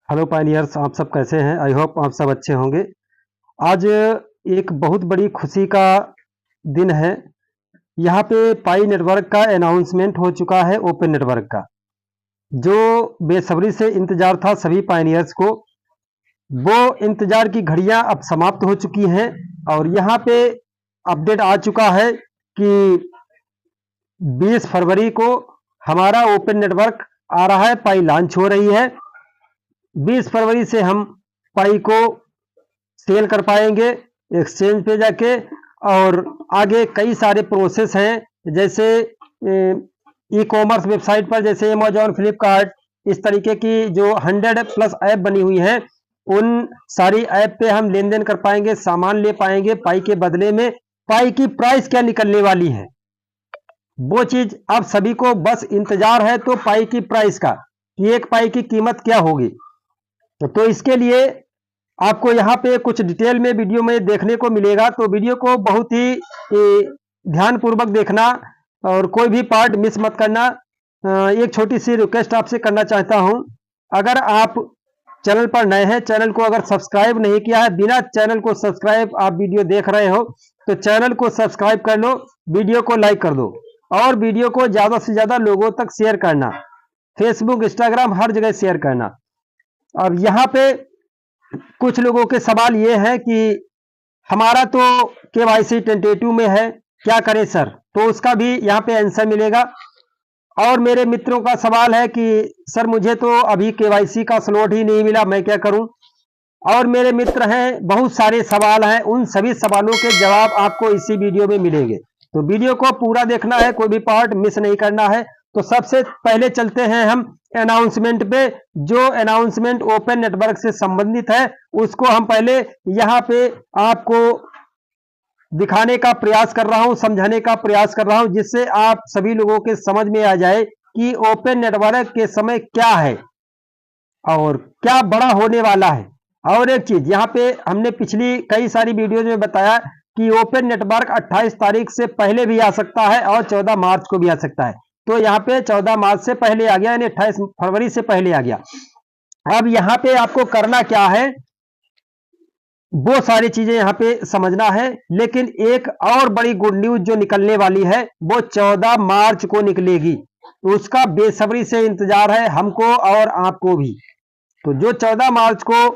Hello pioneers, आप सब कैसे हैं? आई होप आप सब अच्छे होंगे। आज एक बहुत बड़ी खुशी का दिन है। यहाँ पे पाई नेटवर्क का अनाउंसमेंट हो चुका है, ओपन नेटवर्क का, जो बेसब्री से इंतजार था सभी पायनियर्स को। वो इंतजार की घड़ियां अब समाप्त हो चुकी हैं और यहाँ पे अपडेट आ चुका है कि 20 फरवरी को हमारा ओपन नेटवर्क आ रहा है, पाई लॉन्च हो रही है। 20 फरवरी से हम पाई को सेल कर पाएंगे एक्सचेंज पे जाके। और आगे कई सारे प्रोसेस हैं, जैसे ई कॉमर्स वेबसाइट पर जैसे अमेजॉन, फ्लिपकार्ट, इस तरीके की जो 100+ ऐप बनी हुई हैं, उन सारी ऐप पे हम लेन देन कर पाएंगे, सामान ले पाएंगे पाई के बदले में। पाई की प्राइस क्या निकलने वाली है वो चीज अब सभी को बस इंतजार है, तो पाई की प्राइस का कि एक पाई की कीमत क्या होगी। तो इसके लिए आपको यहाँ पे कुछ डिटेल में वीडियो में देखने को मिलेगा, तो वीडियो को बहुत ही ध्यानपूर्वक देखना और कोई भी पार्ट मिस मत करना। एक छोटी सी रिक्वेस्ट आपसे करना चाहता हूँ, अगर आप चैनल पर नए हैं, चैनल को अगर सब्सक्राइब नहीं किया है, बिना चैनल को सब्सक्राइब आप वीडियो देख रहे हो तो चैनल को सब्सक्राइब कर लो, वीडियो को लाइक कर दो और वीडियो को ज़्यादा से ज़्यादा लोगों तक शेयर करना, फेसबुक, इंस्टाग्राम, हर जगह शेयर करना। अब यहाँ पे कुछ लोगों के सवाल ये है कि हमारा तो KYC टेंटेटिव में है, क्या करें सर? तो उसका भी यहाँ पे आंसर मिलेगा। और मेरे मित्रों का सवाल है कि सर मुझे तो अभी KYC का स्लॉट ही नहीं मिला, मैं क्या करूं? और मेरे मित्र हैं, बहुत सारे सवाल हैं, उन सभी सवालों के जवाब आपको इसी वीडियो में मिलेंगे, तो वीडियो को पूरा देखना है, कोई भी पार्ट मिस नहीं करना है। तो सबसे पहले चलते हैं हम अनाउंसमेंट पे। जो अनाउंसमेंट ओपन नेटवर्क से संबंधित है उसको हम पहले यहाँ पे आपको दिखाने का प्रयास कर रहा हूं, समझाने का प्रयास कर रहा हूं, जिससे आप सभी लोगों के समझ में आ जाए कि ओपन नेटवर्क के समय क्या है और क्या बड़ा होने वाला है। और एक चीज यहाँ पे हमने पिछली कई सारी वीडियोज में बताया कि ओपन नेटवर्क 28 तारीख से पहले भी आ सकता है और 14 मार्च को भी आ सकता है। तो यहाँ पे 14 मार्च से पहले आ गया, यानी 28 फरवरी से पहले आ गया। अब यहाँ पे आपको करना क्या है, वो सारी चीजें यहाँ पे समझना है। लेकिन एक और बड़ी गुड न्यूज जो निकलने वाली है वो 14 मार्च को निकलेगी, उसका बेसब्री से इंतजार है हमको और आपको भी। तो जो 14 मार्च को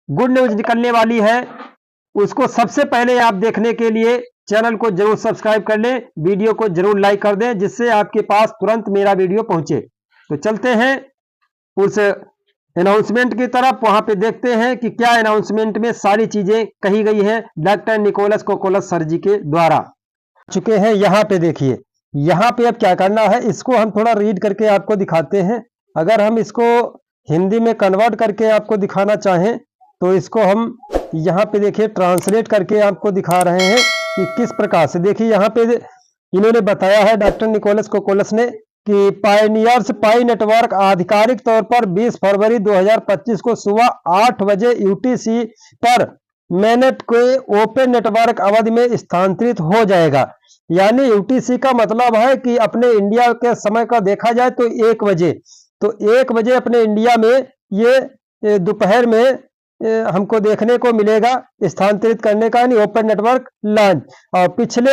गुड न्यूज निकलने वाली है उसको सबसे पहले आप देखने के लिए चैनल को जरूर सब्सक्राइब कर लें, वीडियो को जरूर लाइक कर दें, जिससे आपके पास तुरंत मेरा वीडियो पहुंचे। तो चलते हैं उस अनाउंसमेंट की तरफ, वहां पे देखते हैं कि क्या अनाउंसमेंट में सारी चीजें कही गई हैं डॉक्टर निकोलस कोकोलस सर जी के द्वारा। चुके हैं यहाँ पे, देखिए यहाँ पे अब क्या करना है, इसको हम थोड़ा रीड करके आपको दिखाते हैं। अगर हम इसको हिंदी में कन्वर्ट करके आपको दिखाना चाहें तो इसको हम यहाँ पे देखिए ट्रांसलेट करके आपको दिखा रहे हैं कि किस प्रकार से। देखिए यहाँ पे इन्होंने बताया है, डॉक्टर निकोलस कोकोलस ने, कि पायनियर्स पाई नेटवर्क आधिकारिक तौर पर 20 फरवरी 2025 को सुबह 8 बजे UTC पर मैनेट के ओपन नेटवर्क अवधि में स्थानांतरित हो जाएगा। यानी UTC का मतलब है कि अपने इंडिया के समय का देखा जाए तो 1 बजे, तो 1 बजे अपने इंडिया में ये दोपहर में हमको देखने को मिलेगा स्थानांतरित करने का, यानी ओपन नेटवर्क लॉन्च। और पिछले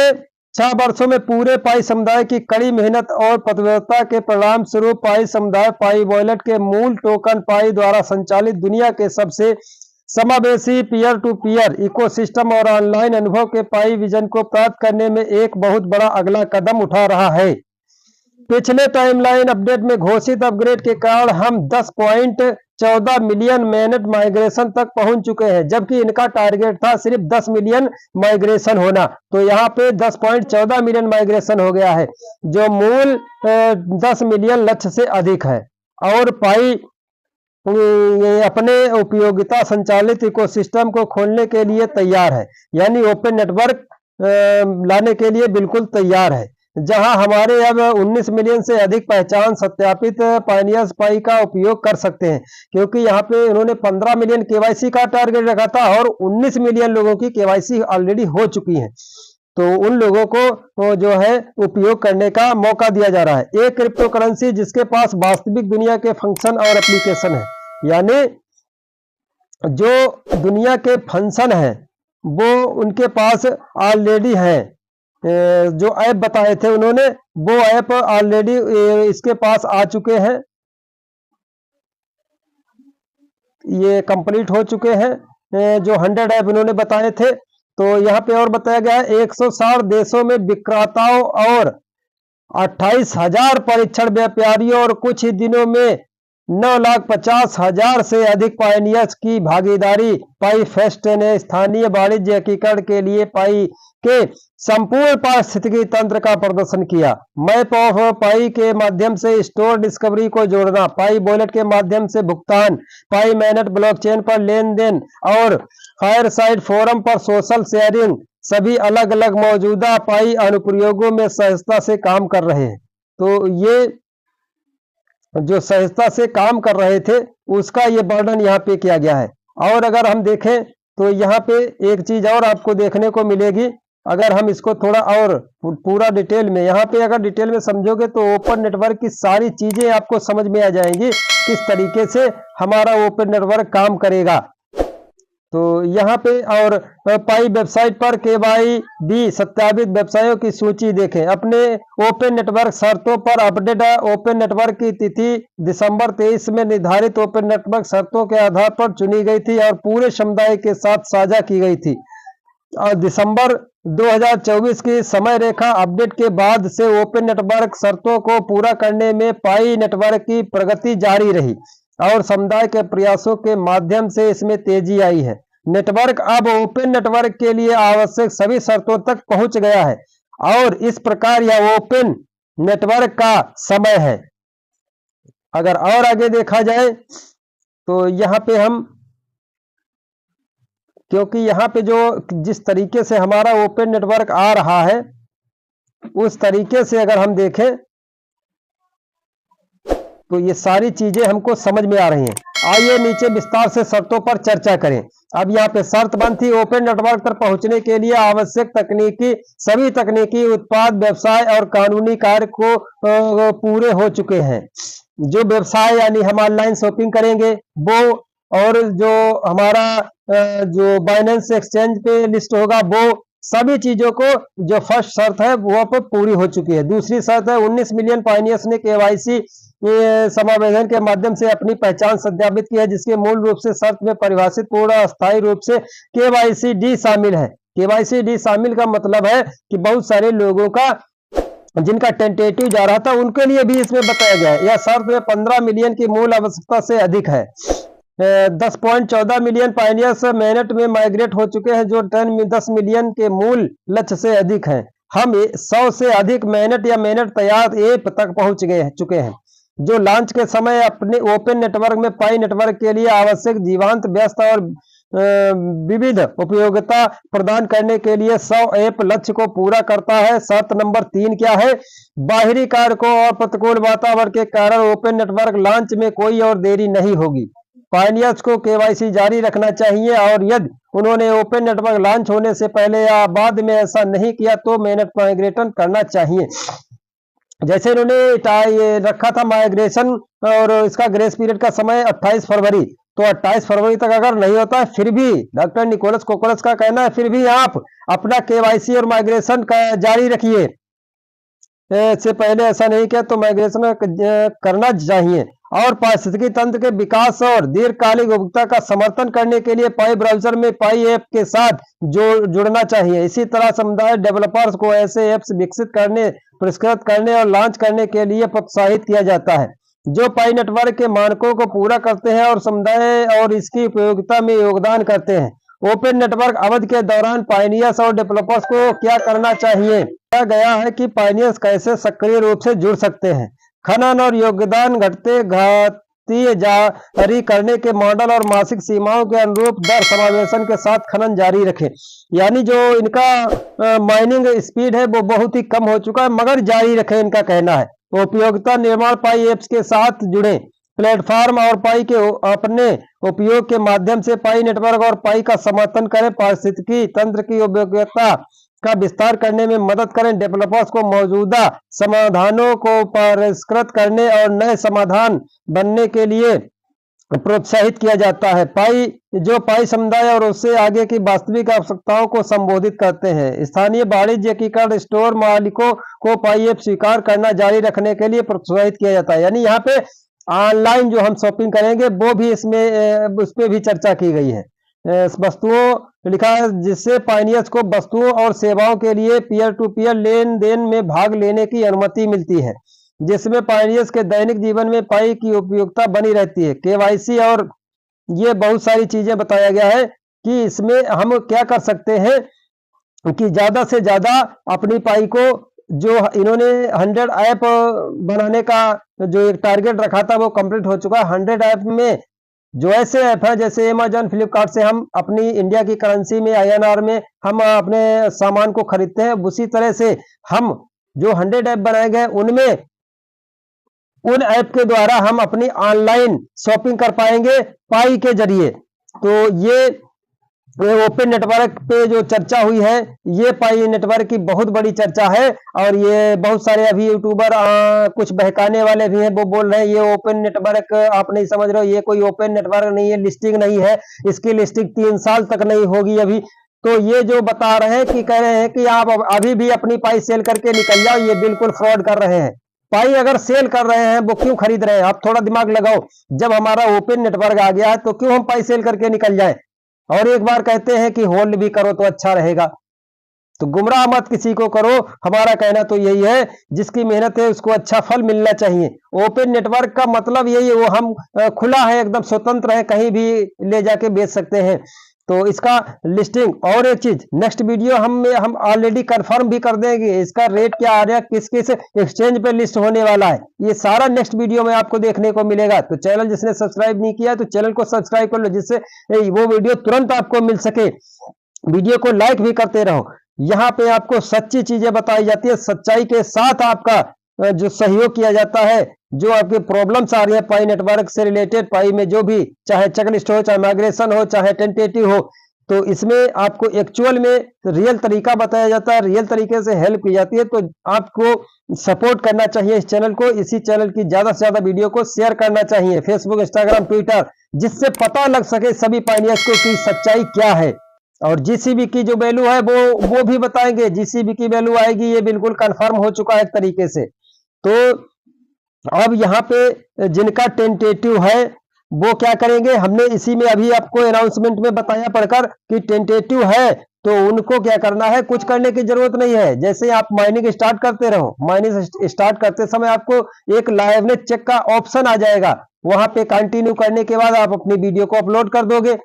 6 वर्षों में पूरे पाई समुदाय की कड़ी मेहनत और प्रतिबद्धता के परिणाम स्वरूप पाई समुदाय पाई वॉलेट के मूल टोकन पाई द्वारा संचालित दुनिया के सबसे समावेशी पीयर टू पीयर इकोसिस्टम और ऑनलाइन अनुभव के पाई विजन को प्राप्त करने में एक बहुत बड़ा अगला कदम उठा रहा है। पिछले टाइमलाइन अपडेट में घोषित अपग्रेड के कारण हम 10.14 मिलियन मैनेट माइग्रेशन तक पहुंच चुके हैं, जबकि इनका टारगेट था सिर्फ 10 मिलियन माइग्रेशन होना। तो यहाँ पे 10.14 मिलियन माइग्रेशन हो गया है, जो मूल 10 मिलियन लक्ष्य से अधिक है। और पाई अपने उपयोगिता संचालित इकोसिस्टम को खोलने के लिए तैयार है, यानी ओपन नेटवर्क लाने के लिए बिल्कुल तैयार है, जहां हमारे अब 19 मिलियन से अधिक पहचान सत्यापित पायनियर्स पाई का उपयोग कर सकते हैं। क्योंकि यहाँ पे उन्होंने 15 मिलियन KYC का टारगेट रखा था और 19 मिलियन लोगों की KYC ऑलरेडी हो चुकी है, तो उन लोगों को जो है उपयोग करने का मौका दिया जा रहा है। एक क्रिप्टो करेंसी जिसके पास वास्तविक दुनिया के फंक्शन और एप्लीकेशन है, यानी जो दुनिया के फंक्शन हैं वो उनके पास ऑलरेडी हैं। जो ऐप बताए थे उन्होंने वो ऐप ऑलरेडी इसके पास आ चुके हैं, ये कंप्लीट हो चुके हैं। जो 100 ऐप इन्होंने बताए थे। तो यहाँ पे और बताया गया है 160 देशों में विक्रेताओं और 28,000 परीक्षण व्यापारियों और कुछ ही दिनों में 9,50,000 से अधिक पायनियर्स की भागीदारी। पाई फेस्ट ने स्थानीय वाणिज्य एकीकरण के लिए पाई के संपूर्ण पारिस्थितिकी तंत्र का प्रदर्शन किया। मैप ऑफ पाई के माध्यम से स्टोर डिस्कवरी को जोड़ना, पाई वॉलेट के माध्यम से भुगतान, पाई मैनेट ब्लॉकचेन पर लेन देन और फायरसाइड फोरम पर सोशल शेयरिंग सभी अलग अलग मौजूदा पाई अनुप्रयोगों में सहजता से काम कर रहे हैं। तो ये जो सहजता से काम कर रहे थे उसका ये वर्णन यहाँ पे किया गया है। और अगर हम देखें तो यहाँ पे एक चीज और आपको देखने को मिलेगी। अगर हम इसको थोड़ा और पूरा डिटेल में, यहाँ पे अगर डिटेल में समझोगे तो ओपन नेटवर्क की सारी चीजें आपको समझ में आ जाएंगी, किस तरीके से हमारा ओपन नेटवर्क काम करेगा। तो यहाँ पे और पाई वेबसाइट पर KYB सत्यापित व्यवसायों की सूची देखें। अपने ओपन नेटवर्क शर्तों पर अपडेट है। ओपन नेटवर्क की तिथि दिसंबर 23 में निर्धारित ओपन नेटवर्क शर्तों के आधार पर चुनी गई थी और पूरे समुदाय के साथ साझा की गई थी। और दिसंबर 2024 की समय रेखा अपडेट के बाद से ओपन नेटवर्क शर्तों को पूरा करने में पाई नेटवर्क की प्रगति जारी रही और समुदाय के प्रयासों के माध्यम से इसमें तेजी आई है। नेटवर्क अब ओपन नेटवर्क के लिए आवश्यक सभी शर्तों तक पहुंच गया है और इस प्रकार यह ओपन नेटवर्क का समय है। अगर और आगे देखा जाए तो यहाँ पे हम, क्योंकि यहाँ पे जो जिस तरीके से हमारा ओपन नेटवर्क आ रहा है उस तरीके से अगर हम देखें तो ये सारी चीजें हमको समझ में आ रही हैं। आइए नीचे विस्तार से शर्तों पर चर्चा करें। अब यहाँ पे शर्त बंद थी, ओपन नेटवर्क पर पहुंचने के लिए आवश्यक तकनीकी सभी तकनीकी उत्पाद व्यवसाय और कानूनी कार्य को पूरे हो चुके हैं। जो व्यवसाय यानी हम ऑनलाइन शॉपिंग करेंगे वो, और जो हमारा जो बाइनेंस एक्सचेंज पे लिस्ट होगा वो, सभी चीजों को जो फर्स्ट शर्त है वो पर पूरी हो चुकी है। दूसरी शर्त है 19 मिलियन पायनियर्स ने KYC समावेदन के माध्यम से अपनी पहचान सत्यापित की है, जिसके मूल रूप से शर्त में परिभाषित पूर्ण अस्थायी रूप से KYC-D शामिल है। KYC-D शामिल का मतलब है कि बहुत सारे लोगों का जिनका टेंटेटिव जा रहा था उनके लिए भी इसमें बताया गया है। यह शर्त में 15 मिलियन की मूल आवश्यकता से अधिक है। 10.14 मिलियन पायनियर्स मैनेट में माइग्रेट हो चुके हैं जो 10 मिलियन के मूल लक्ष्य से अधिक हैं। हम 100 से अधिक मैनेट या मैनेट तैयार ऐप तक पहुंच चुके हैं जो लॉन्च के समय अपने ओपन नेटवर्क में पाई नेटवर्क के लिए आवश्यक जीवंत, व्यस्त और विविध उपयोगिता प्रदान करने के लिए 100 ऐप लक्ष्य को पूरा करता है। शर्त नंबर 3 क्या है? बाहरी कारकों और प्रतिकूल वातावरण के कारण ओपन नेटवर्क लॉन्च में कोई और देरी नहीं होगी। पायनियर्स को KYC जारी रखना चाहिए और यदि उन्होंने ओपन नेटवर्क लॉन्च होने से पहले या बाद में ऐसा नहीं किया तो मैनेट माइग्रेशन करना चाहिए। जैसे इन्होंने ये रखा था माइग्रेशन और इसका ग्रेस पीरियड का समय 28 फरवरी, तो 28 फरवरी तक अगर नहीं होता है फिर भी डॉक्टर निकोलस कोकोलस का कहना है फिर भी आप अपना KYC और माइग्रेशन का जारी रखिए। इससे पहले ऐसा नहीं किया तो माइग्रेशन करना चाहिए। और पारिस्थितिकी तंत्र के विकास और दीर्घकालिक उपयोगिता का समर्थन करने के लिए पाई ब्राउजर में पाई ऐप के साथ जुड़ना चाहिए। इसी तरह समुदाय डेवलपर्स को ऐसे ऐप्स विकसित करने, पुरस्कृत करने और लॉन्च करने के लिए प्रोत्साहित किया जाता है जो पाई नेटवर्क के मानकों को पूरा करते हैं और समुदाय और इसकी उपयोगिता में योगदान करते हैं। ओपन नेटवर्क अवधि के दौरान पायनियर्स और डेवलपर्स को क्या करना चाहिए? कहा गया है कि पायनियर्स कैसे सक्रिय रूप से जुड़ सकते हैं। खनन और योगदान घातीय जारी करने के मॉडल और मासिक सीमाओं के अनुरूप दर समावेशन के साथ खनन जारी रखें। यानी जो इनका माइनिंग स्पीड है वो बहुत ही कम हो चुका है मगर जारी रखें, इनका कहना है। उपयोगिता निर्माण पाई ऐप्स के साथ जुड़े प्लेटफॉर्म और पाई के अपने उपयोग के माध्यम से पाई नेटवर्क और पाई का समर्थन करें। पारिस्थितिकी तंत्र की उपयोगिता का विस्तार करने में मदद करें। डेवलपर्स को मौजूदा समाधानों को परिष्कृत करने और नए समाधान बनने के लिए प्रोत्साहित किया जाता है। पाई समुदाय और उससे आगे की वास्तविक आवश्यकताओं को संबोधित करते हैं। स्थानीय वाणिज्य एकीकरण स्टोर मालिकों को पाई ऐप स्वीकार करना जारी रखने के लिए प्रोत्साहित किया जाता है। यानी यहाँ पे ऑनलाइन जो हम शॉपिंग करेंगे वो भी इसमें उस पर भी चर्चा की गई है। वस्तुओं लिखा है जिससे पायनियर्स को वस्तुओं और सेवाओं के लिए पीयर टू पीयर लेन देन में भाग लेने की अनुमति मिलती है, जिसमें पायनियर्स के दैनिक जीवन में पाई की उपयोगिता बनी रहती है। केवाईसी और ये बहुत सारी चीजें बताया गया है कि इसमें हम क्या कर सकते हैं कि ज्यादा से ज्यादा अपनी पाई को, जो इन्होंने 100 ऐप बनाने का जो एक टारगेट रखा था वो कंप्लीट हो चुका है। 100 ऐप में जो ऐसे ऐप है जैसे अमेजन, फ्लिपकार्ट से हम अपनी इंडिया की करेंसी में INR में हम अपने सामान को खरीदते हैं, उसी तरह से हम जो 100 ऐप बनाए गए उनमें उन ऐप के द्वारा हम अपनी ऑनलाइन शॉपिंग कर पाएंगे पाई के जरिए। तो ये ओपन नेटवर्क पे जो चर्चा हुई है, ये पाई नेटवर्क की बहुत बड़ी चर्चा है। और ये बहुत सारे अभी यूट्यूबर कुछ बहकाने वाले भी हैं, वो बोल रहे हैं ये ओपन नेटवर्क आप नहीं समझ रहे हो, ये कोई ओपन नेटवर्क नहीं है, लिस्टिंग नहीं है, इसकी लिस्टिंग 3 साल तक नहीं होगी अभी। तो ये जो बता रहे हैं कि कह रहे हैं कि आप अभी भी अपनी पाई सेल करके निकल जाओ, ये बिल्कुल फ्रॉड कर रहे हैं। पाई अगर सेल कर रहे हैं वो क्यों खरीद रहे हैं? आप थोड़ा दिमाग लगाओ। जब हमारा ओपन नेटवर्क आ गया है तो क्यों हम पाई सेल करके निकल जाएं? और एक बार कहते हैं कि होल्ड भी करो तो अच्छा रहेगा। तो गुमराह मत किसी को करो, हमारा कहना तो यही है, जिसकी मेहनत है उसको अच्छा फल मिलना चाहिए। ओपन नेटवर्क का मतलब यही है, वो हम खुला है, एकदम स्वतंत्र है, कहीं भी ले जाके बेच सकते हैं। तो इसका लिस्टिंग और एक चीज नेक्स्ट वीडियो हम ऑलरेडी कंफर्म भी कर देंगे, इसका रेट क्या आ रहा है, किस किस एक्सचेंज पे लिस्ट होने वाला है, ये सारा नेक्स्ट वीडियो में आपको देखने को मिलेगा। तो चैनल जिसने सब्सक्राइब नहीं किया तो चैनल को सब्सक्राइब कर लो, जिससे वो वीडियो तुरंत आपको मिल सके। वीडियो को लाइक भी करते रहो। यहाँ पे आपको सच्ची चीजें बताई जाती है, सच्चाई के साथ आपका जो सहयोग किया जाता है। जो आपके प्रॉब्लम्स आ रही है पाई नेटवर्क से रिलेटेड, पाई में जो भी, चाहे चेकलिस्ट हो, चाहे माइग्रेशन हो, चाहे टेंटेटिव हो, तो इसमें आपको एक्चुअल में रियल तरीका बताया जाता है, रियल तरीके से हेल्प की जाती है। तो आपको सपोर्ट करना चाहिए इस चैनल को, इसी चैनल की ज्यादा से ज्यादा वीडियो को शेयर करना चाहिए, फेसबुक, इंस्टाग्राम, ट्विटर, जिससे पता लग सके सभी पायनियर्स को कि सच्चाई क्या है। और जीसीबी की जो वैल्यू है वो भी बताएंगे, जीसीबी की वैल्यू आएगी, ये बिल्कुल कंफर्म हो चुका है एक तरीके से। तो अब यहाँ पे जिनका टेंटेटिव है वो क्या करेंगे, हमने इसी में अभी आपको अनाउंसमेंट में बताया पढ़कर कि टेंटेटिव है, तो उनको क्या करना है, कुछ करने की जरूरत नहीं है। जैसे आप माइनिंग स्टार्ट करते रहो, माइनिंग स्टार्ट करते समय आपको एक लाइवनेस चेक का ऑप्शन आ जाएगा, वहां पे कंटिन्यू करने के बाद आप अपनी वीडियो को अपलोड कर दोगे।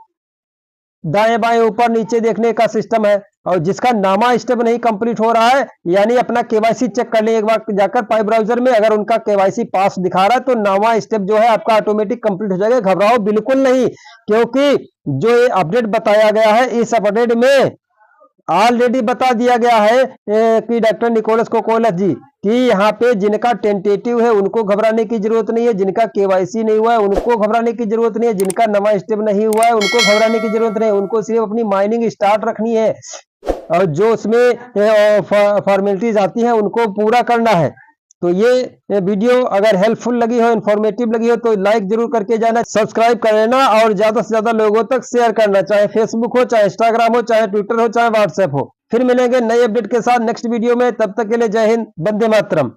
दाएं बाएं ऊपर नीचे देखने का सिस्टम है। और जिसका नामा स्टेप नहीं कंप्लीट हो रहा है, यानी अपना केवाईसी चेक कर ले एक बार जाकर पाई ब्राउजर में, अगर उनका केवाईसी पास दिखा रहा है तो नामा स्टेप जो है आपका ऑटोमेटिक कंप्लीट हो जाएगा। घबराओ बिल्कुल नहीं, क्योंकि जो ये अपडेट बताया गया है, इस अपडेट में ऑलरेडी बता दिया गया है कि डॉक्टर निकोलस कोकोलस जी कि यहाँ पे जिनका टेंटेटिव है उनको घबराने की जरूरत नहीं है, जिनका केवाईसी नहीं हुआ है उनको घबराने की जरूरत नहीं है, जिनका नवा स्टेप नहीं हुआ है उनको घबराने की जरूरत नहीं है, उनको सिर्फ अपनी माइनिंग स्टार्ट रखनी है और जो उसमें फॉर्मेलिटीज आती है उनको पूरा करना है। तो ये वीडियो अगर हेल्पफुल लगी हो, इन्फॉर्मेटिव लगी हो तो लाइक जरूर करके जाना, सब्सक्राइब कर लेना और ज्यादा से ज्यादा लोगों तक शेयर करना, चाहे फेसबुक हो, चाहे इंस्टाग्राम हो, चाहे ट्विटर हो, चाहे व्हाट्सएप हो। फिर मिलेंगे नए अपडेट के साथ नेक्स्ट वीडियो में, तब तक के लिए जय हिंद, वंदे मातरम।